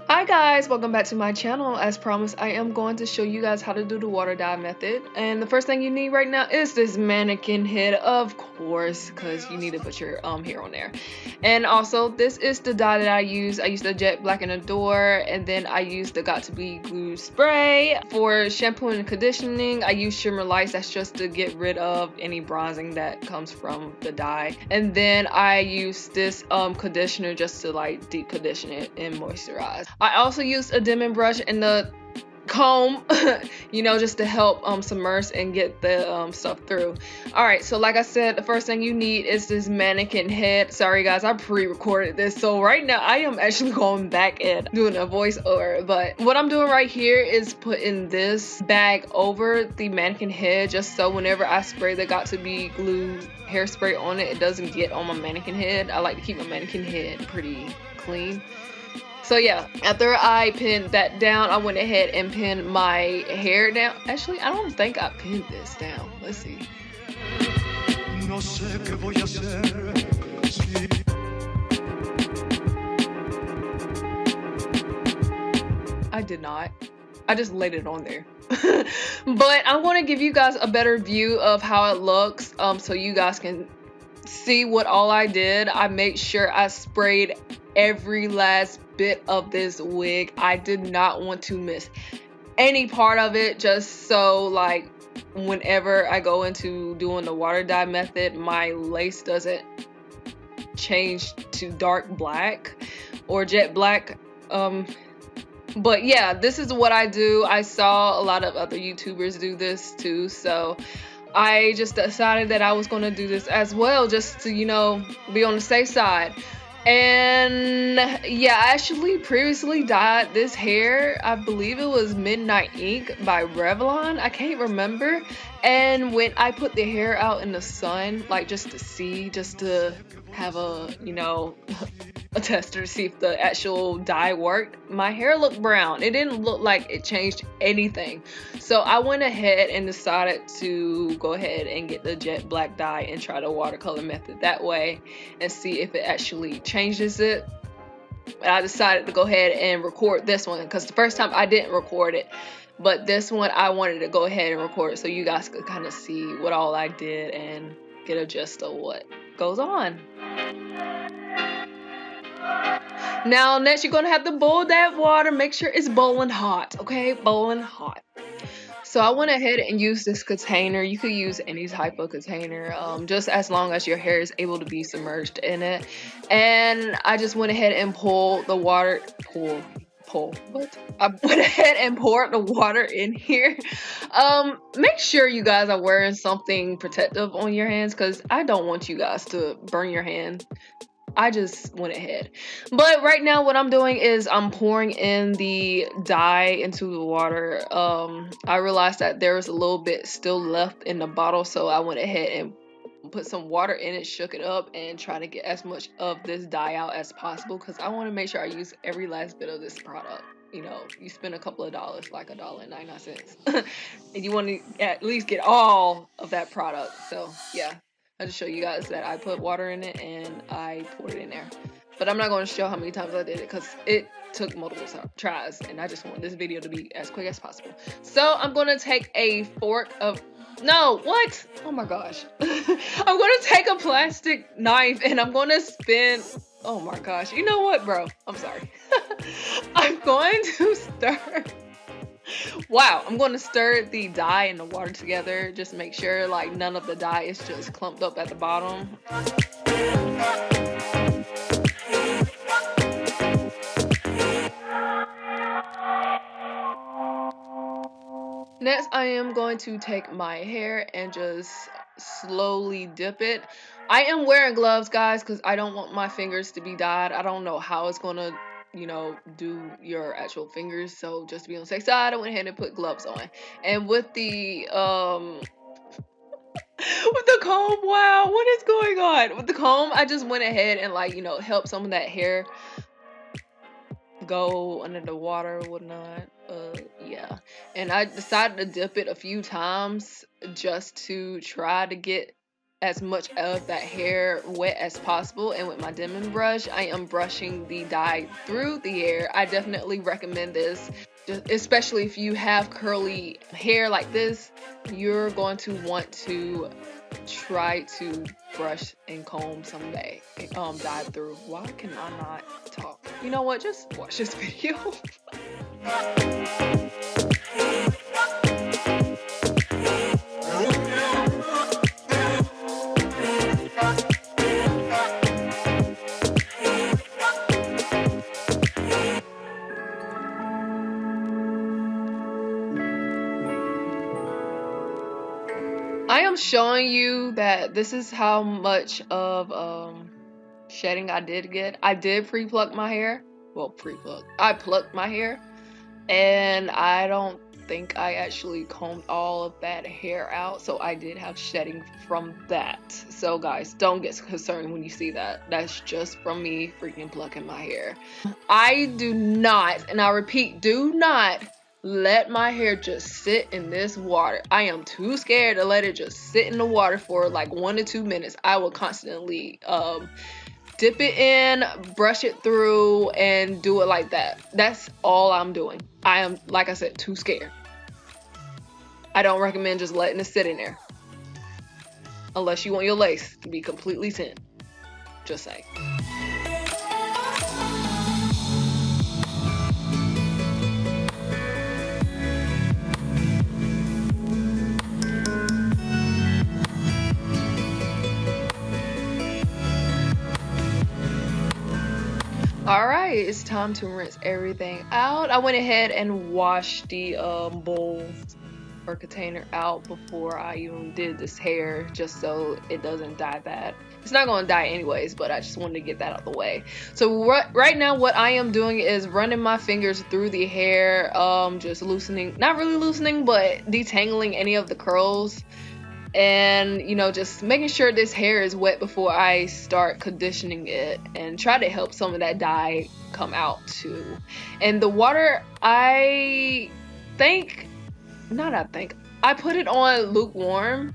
Hi guys, welcome back to my channel. As promised, I am going to show you guys how to do the water dye method. And the first thing you need right now is this mannequin head, of course, because you need to put your hair on there. And also, this is the dye that I use. I use the Jet Black and Adore, and then I use the Got to Be Glue spray. For shampoo and conditioning, I use Shimmer Lights. That's just to get rid of any bronzing that comes from the dye. And then I use this conditioner just to like deep condition it and moisturize. I also used a Denman brush and the comb you know, just to help submerge and get the stuff through. Alright, so like I said, the first thing you need is this mannequin head. Sorry guys, I pre-recorded this, so right now I am actually going back and doing a voiceover. But what I'm doing right here is putting this bag over the mannequin head, just so whenever I spray the Got to Be Glue hairspray on it, it doesn't get on my mannequin head. I like to keep my mannequin head pretty clean. So yeah, after I pinned that down, I went ahead and pinned my hair down. Actually, I don't think I pinned this down. Let's see. I did not. I just laid it on there. But I want to give you guys a better view of how it looks, so you guys can see what all I did. I made sure I sprayed every last bit of this wig. I did not want to miss any part of it, just so like whenever I go into doing the water dye method, my lace doesn't change to dark black or jet black. But yeah, this is what I do. I saw a lot of other YouTubers do this too, so I just decided that I was going to do this as well, just to, you know, be on the safe side. And yeah, I actually previously dyed this hair. I believe it was Midnight Ink by Revlon. I can't remember. And when I put the hair out in the sun, like just to see, just to have a, you know, a tester to see if the actual dye worked, my hair looked brown. It didn't look like it changed anything. So I went ahead and decided to go ahead and get the jet black dye and try the watercolor method that way and see if it actually changes it. I decided to go ahead and record this one because the first time I didn't record it, but this one I wanted to go ahead and record it so you guys could kind of see what all I did and get a gist of what goes on. Now next you're gonna have to boil that water. Make sure it's boiling hot, okay? Boiling hot. So I went ahead and used this container. You could use any type of container, just as long as your hair is able to be submerged in it. And I just went ahead and pulled the water. What? I went ahead and poured the water in here. Make sure you guys are wearing something protective on your hands, because I don't want you guys to burn your hand. I just went ahead. But right now what I'm doing is I'm pouring in the dye into the water. I realized that there was a little bit still left in the bottle, so I went ahead and put some water in it, shook it up, and try to get as much of this dye out as possible, because I want to make sure I use every last bit of this product. You know, you spend a couple of dollars, like $1.99, and you want to at least get all of that product. So yeah, I'll just show you guys that I put water in it and I poured it in there. But I'm not going to show how many times I did it because it took multiple tries, and I just want this video to be as quick as possible. So I'm going to take a fork of... No, what? Oh my gosh. I'm going to take a plastic knife and I'm going to spin... Oh my gosh. You know what, bro? I'm sorry. I'm going to stir... Wow, I'm going to stir the dye and the water together. Just make sure like none of the dye is just clumped up at the bottom. Next, I am going to take my hair and just slowly dip it. I am wearing gloves, guys, because I don't want my fingers to be dyed. I don't know how it's going to, you know, do your actual fingers. So just to be on the safe side, I went ahead and put gloves on. And with the with the comb, wow, what is going on? With the comb, I just went ahead and, like, you know, help some of that hair go under the water or whatnot. Yeah, and I decided to dip it a few times just to try to get as much of that hair wet as possible, and with my Denman brush, I am brushing the dye through the hair. I definitely recommend this, especially if you have curly hair like this. You're going to want to try to brush and comb someday, dye through. Why can I not talk? You know what? Just watch this video. I am showing you that this is how much of shedding I did get. I did pre-pluck my hair. Well, pre-pluck. I plucked my hair, and I don't think I actually combed all of that hair out, so I did have shedding from that. So guys, don't get concerned when you see that. That's just from me freaking plucking my hair. I do not, and I repeat, do not let my hair just sit in this water. I am too scared to let it just sit in the water for like 1 to 2 minutes. I will constantly dip it in, brush it through, and do it like that. That's all I'm doing. I am, like I said, too scared. I don't recommend just letting it sit in there, unless you want your lace to be completely thin. Just saying. Alright, it's time to rinse everything out. I went ahead and washed the bowl or container out before I even did this hair, just so it doesn't dye bad. It's not going to dye anyways, but I just wanted to get that out of the way. So right now what I am doing is running my fingers through the hair, just loosening, not really loosening, but detangling any of the curls. And, you know, just making sure this hair is wet before I start conditioning it, and try to help some of that dye come out too. And the water, I put it on lukewarm.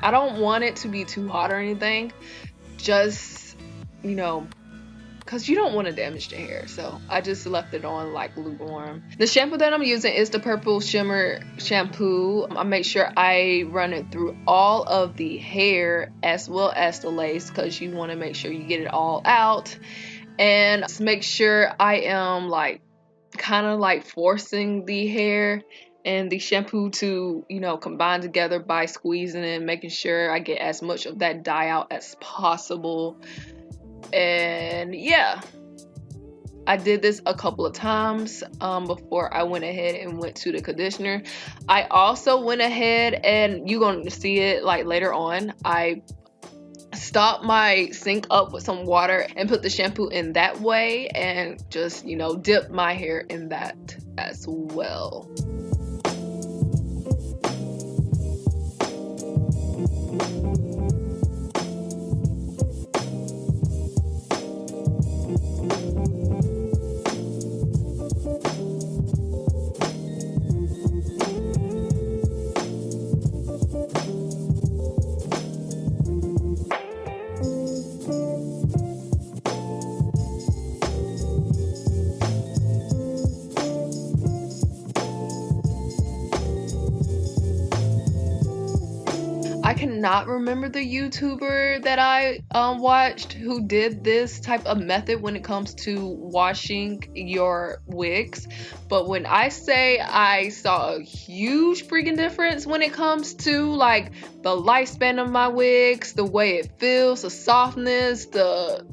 I don't want it to be too hot or anything. Just, you know, because you don't want to damage the hair, so I just left it on like lukewarm. The shampoo that I'm using is the purple Shimmer shampoo. I make sure I run it through all of the hair as well as the lace, because you want to make sure you get it all out. And just make sure I am like kind of like forcing the hair and the shampoo to, you know, combine together by squeezing and making sure I get as much of that dye out as possible. And yeah, I did this a couple of times before I went ahead and went to the conditioner. I also went ahead, and you're going to see it like later on, I stopped my sink up with some water and put the shampoo in that way, and just, you know, dip my hair in that as well. I cannot remember the YouTuber that I watched who did this type of method when it comes to washing your wigs, but when I say I saw a huge freaking difference when it comes to like the lifespan of my wigs, the way it feels, the softness, the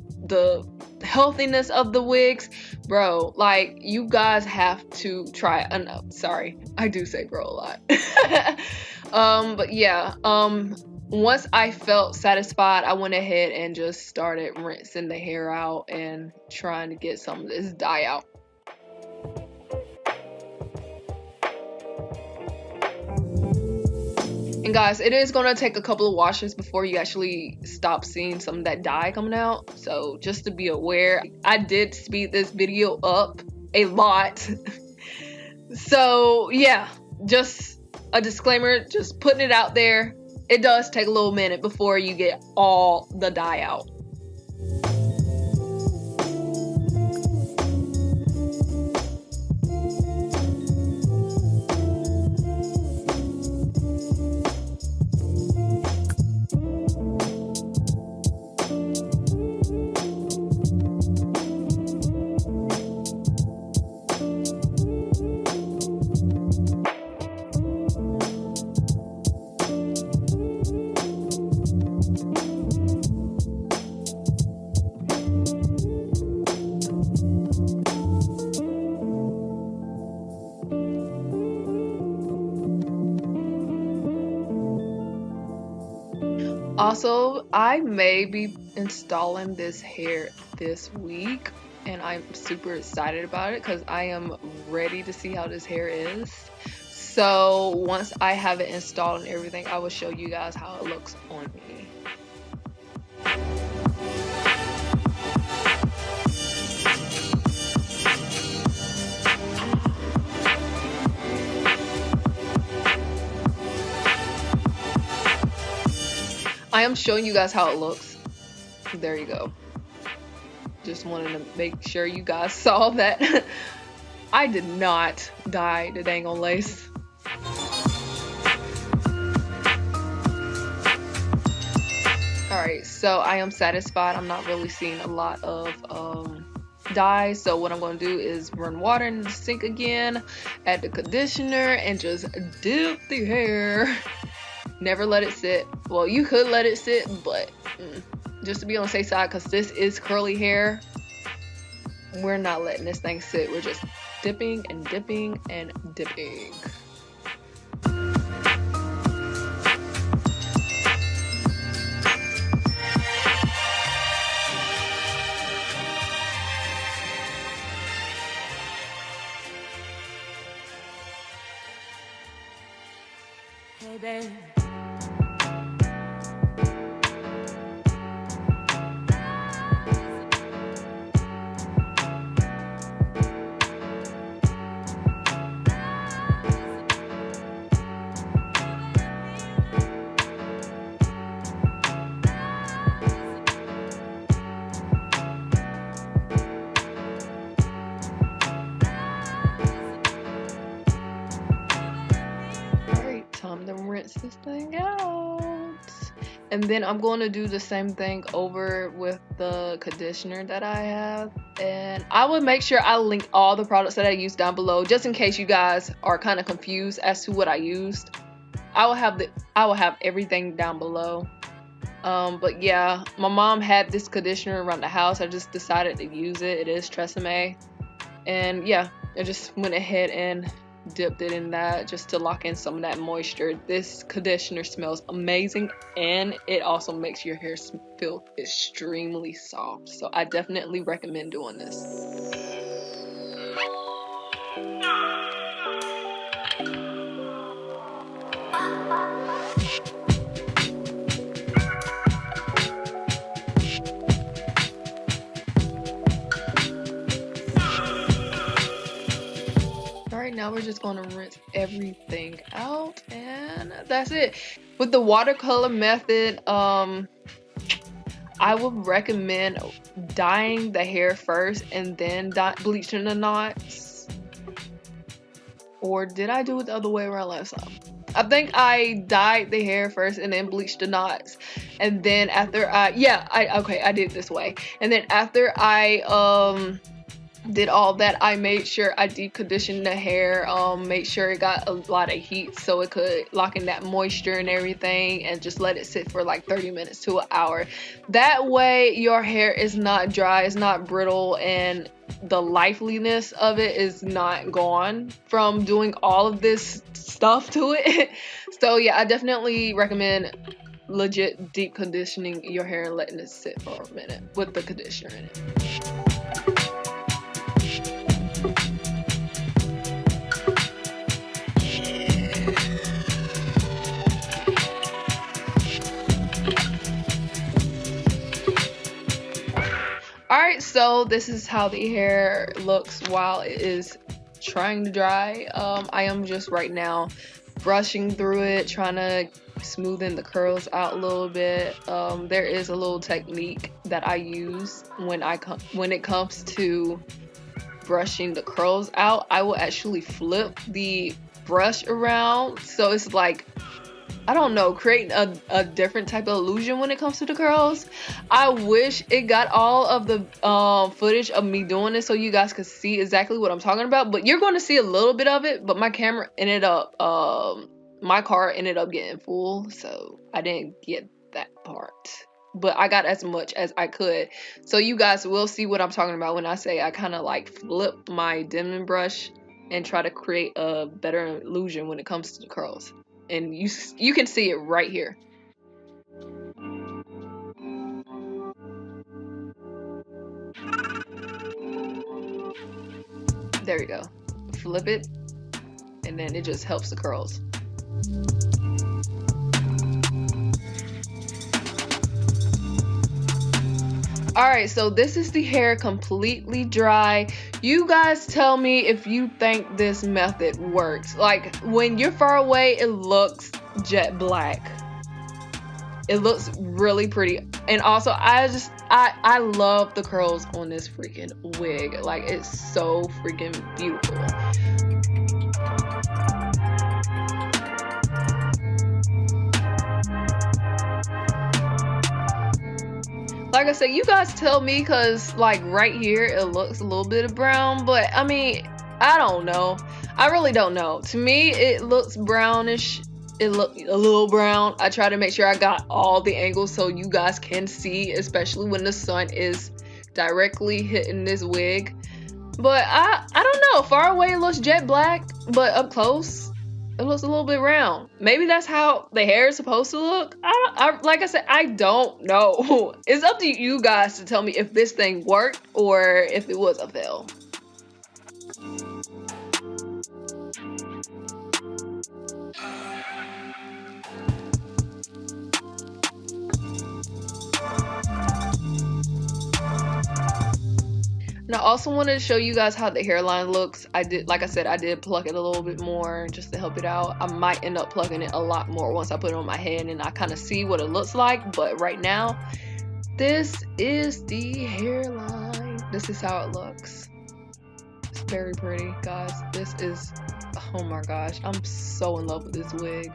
healthiness of the wigs, bro, like you guys have to try. No, sorry, I do say bro a lot. But yeah, once I felt satisfied, I went ahead and just started rinsing the hair out and trying to get some of this dye out. And guys, it is going to take a couple of washes before you actually stop seeing some of that dye coming out. So just to be aware, I did speed this video up a lot. So yeah, just a disclaimer, just putting it out there. it does take a little minute before you get all the dye out. Also, I may be installing this hair this week, and I'm super excited about it because I am ready to see how this hair is. So once I have it installed and everything, I will show you guys how it looks on me. I am showing you guys how it looks. There you go. Just wanted to make sure you guys saw that. I did not dye the dang on lace. Alright, so I am satisfied. I'm not really seeing a lot of dye. So what I'm going to do is run water in the sink again, add the conditioner, and just dip the hair. Never let it sit. Well, you could let it sit, but just to be on the safe side, because this is curly hair, we're not letting this thing sit. We're just dipping and dipping and dipping. Hey, babe. Time to rinse this thing out, and then I'm going to do the same thing over with the conditioner that I have, and I will make sure I link all the products that I use down below, just in case you guys are kind of confused as to what I used. I will have everything down below. But yeah, my mom had this conditioner around the house. I just decided to use it. It is Tresemme, and yeah, I just went ahead and dipped it in that just to lock in some of that moisture. This conditioner smells amazing, and it also makes your hair feel extremely soft. So I definitely recommend doing this. Now we're just going to rinse everything out, and that's it. With the watercolor method, I would recommend dyeing the hair first and then bleaching the knots. Or did I do it the other way around last time? I think I dyed the hair first and then bleached the knots, and then after I did it this way. And then after I did all that, I made sure I deep conditioned the hair, made sure it got a lot of heat so it could lock in that moisture and everything, and just let it sit for like 30 minutes to an hour. That way your hair is not dry, it's not brittle, and the liveliness of it is not gone from doing all of this stuff to it. So yeah, I definitely recommend legit deep conditioning your hair and letting it sit for a minute with the conditioner in it. Alright, so this is how the hair looks while it is trying to dry. I am just right now brushing through it, trying to smoothing the curls out a little bit. There is a little technique that I use when it comes to brushing the curls out. I will actually flip the brush around, so it's like, I don't know, creating a different type of illusion when it comes to the curls. I wish it got all of the footage of me doing this so you guys could see exactly what I'm talking about, but you're going to see a little bit of it. But my camera ended up my car ended up getting full, so I didn't get that part, but I got as much as I could, so you guys will see what I'm talking about when I say I kind of like flip my Denman brush and try to create a better illusion when it comes to the curls. And you can see it right here. There we go. Flip it, and then it just helps the curls. Alright, so this is the hair completely dry. You guys tell me if you think this method works. Like, when you're far away, it looks jet black. It looks really pretty. And also, I love the curls on this freaking wig. Like, it's so freaking beautiful. Like I said, you guys tell me, because like right here it looks a little bit of brown, but I mean, I don't know. I really don't know. To me, it looks brownish. It looked a little brown. I try to make sure I got all the angles so you guys can see, especially when the sun is directly hitting this wig. But I don't know. Far away it looks jet black, but up close it looks a little bit round. Maybe that's how the hair is supposed to look. Like I said, I don't know. It's up to you guys to tell me if this thing worked or if it was a fail. And I also wanted to show you guys how the hairline looks. Like I said, I did pluck it a little bit more just to help it out. I might end up plucking it a lot more once I put it on my head and I kind of see what it looks like. But right now, this is the hairline. This is how it looks. It's very pretty, guys. This is, oh my gosh, I'm so in love with this wig.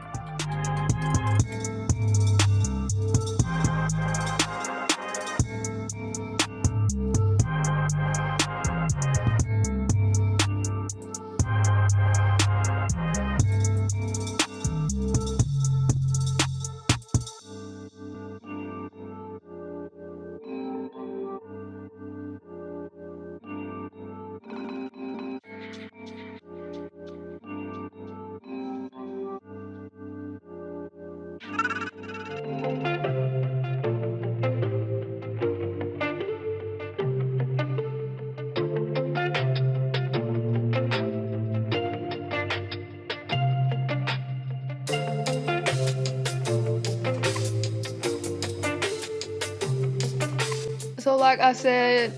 So like I said,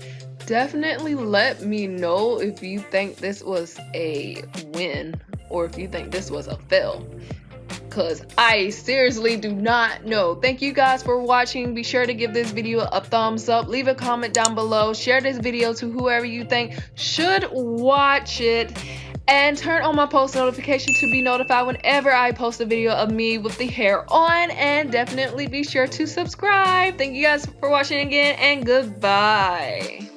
definitely let me know if you think this was a win or if you think this was a fail, because I seriously do not know. Thank you guys for watching. Be sure to give this video a thumbs up, leave a comment down below, share this video to whoever you think should watch it, and turn on my post notification to be notified whenever I post a video of me with the hair on. And definitely be sure to subscribe. Thank you guys for watching again, and goodbye.